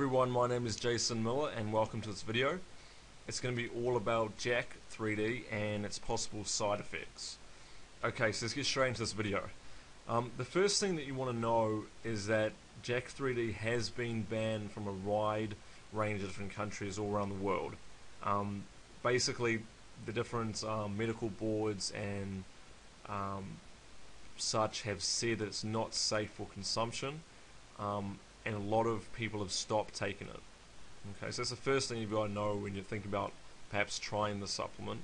everyone, my name is Jason Miller and welcome to this video. It's going to be all about Jack3d and its possible side effects. Okay, so let's get straight into this video. The first thing that you want to know is that Jack3d has been banned from a wide range of different countries all around the world. Basically, the different medical boards and such have said that it's not safe for consumption, and a lot of people have stopped taking it. Okay, so that's the first thing you've got to know when you think about perhaps trying the supplement.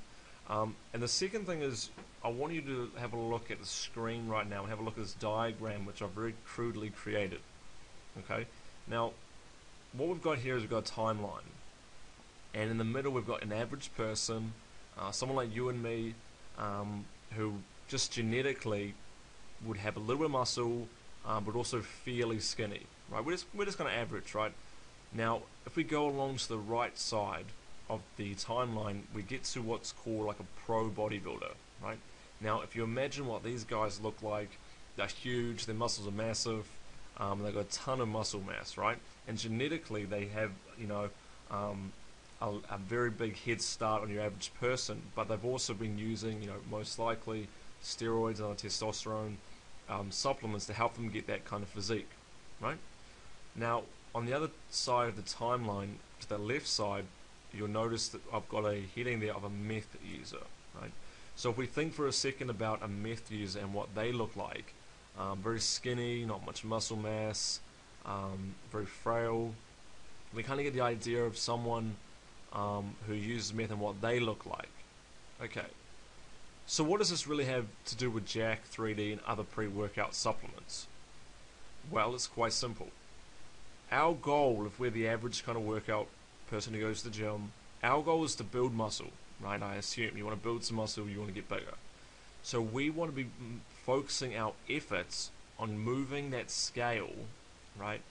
And the second thing is, I want you to have a look at the screen right now and have a look at this diagram which I've very crudely created. Okay, now what we've got here is we've got a timeline, and in the middle we've got an average person, someone like you and me, who just genetically would have a little bit of muscle, but also fairly skinny, right? We're just going to average, right? Now, if we go along to the right side of the timeline, we get to what's called like a pro bodybuilder, right? Now, if you imagine what these guys look like, they're huge, their muscles are massive, they've got a ton of muscle mass, right? And genetically, they have, you know, a very big head start on your average person, but they've also been using, you know, most likely steroids and other testosterone supplements to help them get that kind of physique, right? Now, on the other side of the timeline, to the left side, you'll notice that I've got a heading there of a meth user, right? So if we think for a second about a meth user and what they look like, very skinny, not much muscle mass, very frail, we kind of get the idea of someone who uses meth and what they look like. Okay, so what does this really have to do with Jack3d and other pre-workout supplements? Well, it's quite simple. Our goal, if we're the average kind of workout person who goes to the gym, our goal is to build muscle, right? I assume you want to build some muscle, you want to get bigger. So we want to be focusing our efforts on moving that scale, right,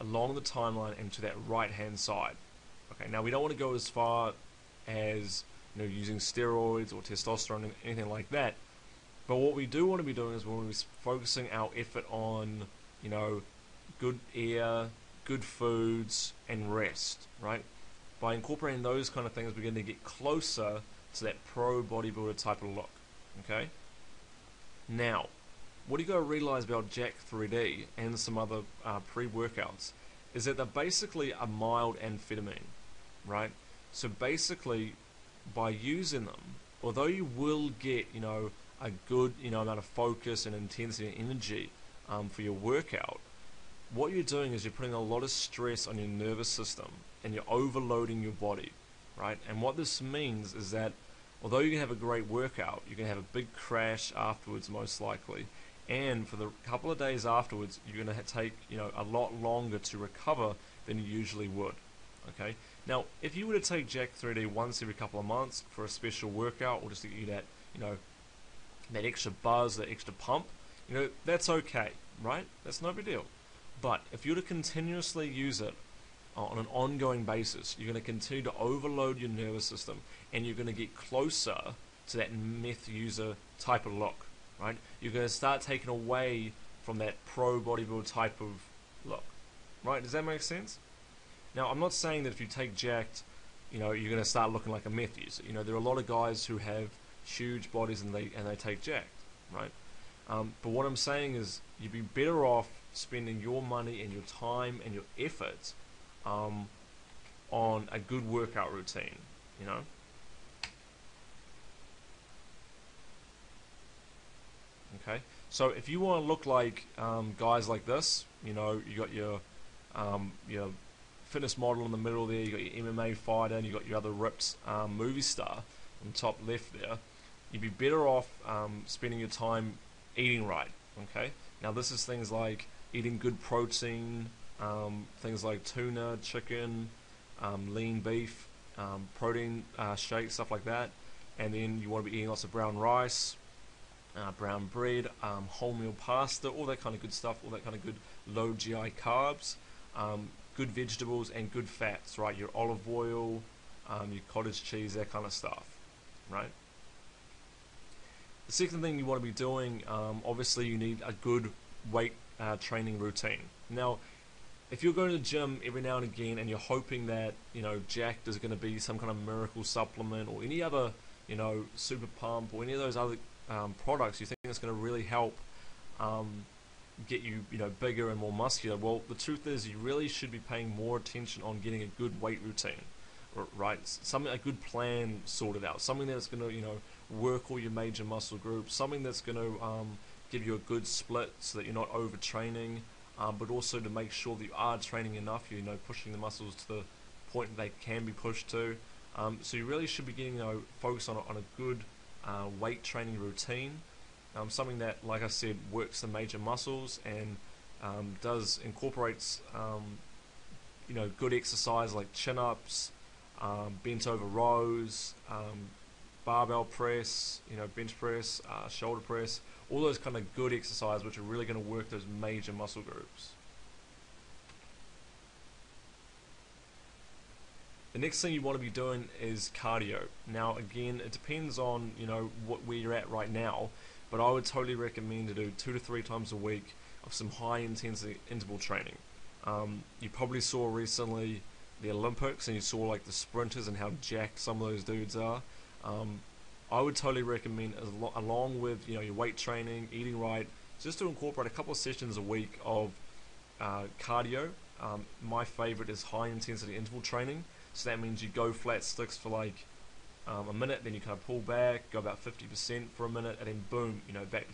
along the timeline and to that right hand side. Okay, now we don't want to go as far as, you know, using steroids or testosterone or anything like that, but what we do want to be doing is we want to be focusing our effort on, you know, good air, good foods, and rest, right? By incorporating those kind of things, we're going to get closer to that pro bodybuilder type of look. Okay, now what you got to realize about Jack3d and some other pre-workouts is that they're basically a mild amphetamine, right? So basically, by using them, although you will get, you know, a good, you know, amount of focus and intensity and energy for your workout, what you're doing is you're putting a lot of stress on your nervous system and you're overloading your body, right? And what this means is that although you can have a great workout, you're going to have a big crash afterwards most likely, and for the couple of days afterwards you're going to take, you know, a lot longer to recover than you usually would. Okay, now if you were to take Jack3d once every couple of months for a special workout, or just to get you that, you know, that extra buzz, that extra pump, you know, that's okay, right? That's no big deal. But if you were to continuously use it on an ongoing basis, you're going to continue to overload your nervous system, and you're going to get closer to that meth user type of look, right? You're going to start taking away from that pro bodybuilder type of look, right? Does that make sense? Now, I'm not saying that if you take Jacked, you know, you're going to start looking like a meth user. You know, there are a lot of guys who have huge bodies and they take Jacked, right? But what I'm saying is, you'd be better off spending your money and your time and your effort on a good workout routine, you know. Okay, so if you want to look like guys like this, you know, you got your fitness model in the middle there, you got your MMA fighter, and you got your other ripped movie star on the top left there, you'd be better off spending your time eating right. Okay, now this is things like eating good protein, things like tuna, chicken, lean beef, protein shakes, stuff like that. And then you want to be eating lots of brown rice, brown bread, wholemeal pasta, all that kind of good stuff, all that kind of good low GI carbs, good vegetables and good fats, right? Your olive oil, your cottage cheese, that kind of stuff, right? The second thing you want to be doing, obviously you need a good weight training routine. Now, if you're going to the gym every now and again and you're hoping that, you know, Jack3d is going to be some kind of miracle supplement or any other, you know, super pump or any of those other products you think it's going to really help get you, you know, bigger and more muscular, well, the truth is you really should be paying more attention on getting a good weight routine, right? Something, a good plan sorted out, something that's going to, you know, work all your major muscle groups, something that's going to give you a good split so that you're not overtraining, but also to make sure that you are training enough, you know, pushing the muscles to the point that they can be pushed to. So you really should be getting, you know, focused on a good weight training routine, something that, like I said, works the major muscles and incorporates, you know, good exercise like chin-ups, bent over rows, barbell press, you know, bench press, shoulder press, all those kind of good exercises which are really going to work those major muscle groups. The next thing you want to be doing is cardio. Now again, it depends on, you know, where you're at right now, but I would totally recommend to do 2 to 3 times a week of some high intensity interval training. You probably saw recently the Olympics and you saw like the sprinters and how jacked some of those dudes are. I would totally recommend, along with, you know, your weight training, eating right, just to incorporate a couple of sessions a week of cardio. My favorite is high intensity interval training. So that means you go flat sticks for like a minute, then you kind of pull back, go about 50% for a minute, and then boom, you know, back to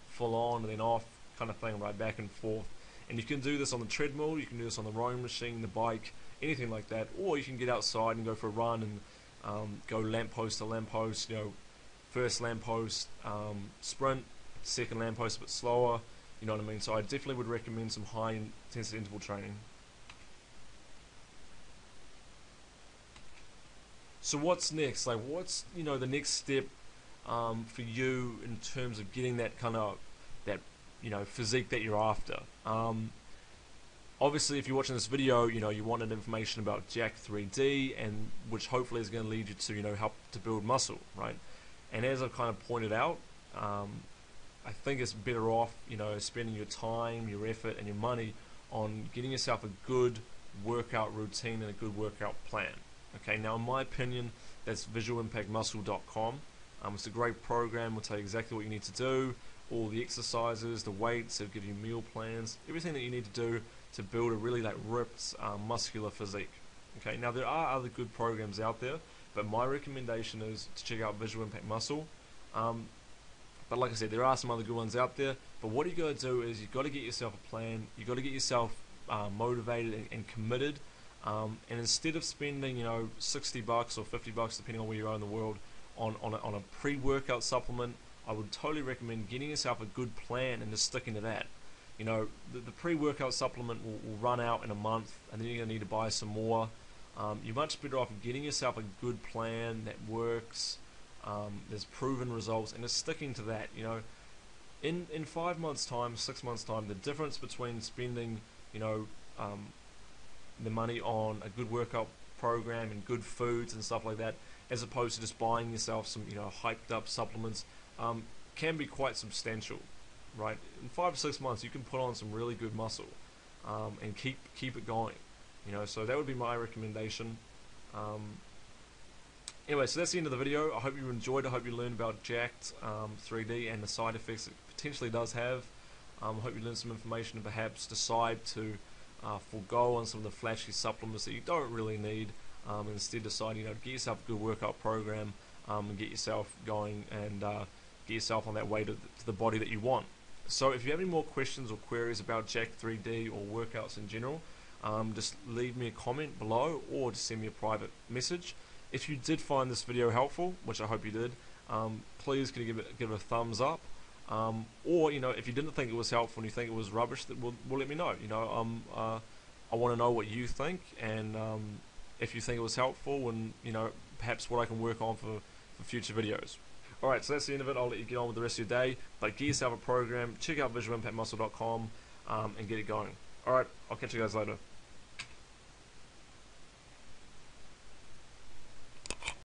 full on, and then off, kind of thing, right back and forth. And you can do this on the treadmill, you can do this on the rowing machine, the bike, anything like that, or you can get outside and go for a run and go lamppost to lamppost, you know, first lamppost, sprint, second lamppost a bit slower, you know what I mean? So I definitely would recommend some high intensity interval training. So what's next? Like, what's, you know, the next step for you in terms of getting that kind of, that, you know, physique that you're after? Obviously, if you're watching this video, you know, you wanted information about Jack3d, and which hopefully is going to lead you to, you know, help to build muscle, right? And as I've kind of pointed out, I think it's better off, you know, spending your time, your effort, and your money on getting yourself a good workout routine and a good workout plan. Okay, now in my opinion, that's visualimpactmuscle.com. It's a great program. It'll tell you exactly what you need to do, all the exercises, the weights, it'll give you meal plans, everything that you need to do to build a really like ripped, muscular physique. Okay, now there are other good programs out there, but my recommendation is to check out Visual Impact Muscle. But like I said, there are some other good ones out there. But what you got to do is you got to get yourself a plan. You got to get yourself motivated and committed. And instead of spending, you know, $60 or $50, depending on where you are in the world, on a pre-workout supplement, I would totally recommend getting yourself a good plan and just sticking to that. You know, the pre-workout supplement will run out in a month, and then you're going to need to buy some more. You're much better off getting yourself a good plan that works, there's proven results, and just sticking to that. You know, in 5 months' time, 6 months' time, the difference between spending, you know, the money on a good workout program and good foods and stuff like that, as opposed to just buying yourself some, you know, hyped up supplements, can be quite substantial, right? In 5 or 6 months, you can put on some really good muscle, and keep it going, you know. So that would be my recommendation. Anyway, so that's the end of the video. I hope you enjoyed. I hope you learned about Jack3d and the side effects it potentially does have. I hope you learned some information and perhaps decide to forego on some of the flashy supplements that you don't really need, and instead decide, you know, get yourself a good workout program, and get yourself going and get yourself on that way to the body that you want. So if you have any more questions or queries about Jack3d or workouts in general, just leave me a comment below or just send me a private message. If you did find this video helpful, which I hope you did, please can you give it a thumbs up. Or, you know, if you didn't think it was helpful and you think it was rubbish, that will let me know. You know, I want to know what you think, and if you think it was helpful, and, you know, perhaps what I can work on for future videos. Alright, so that's the end of it. I'll let you get on with the rest of your day, but get yourself a program, check out visualimpactmuscle.com, and get it going. Alright, I'll catch you guys later.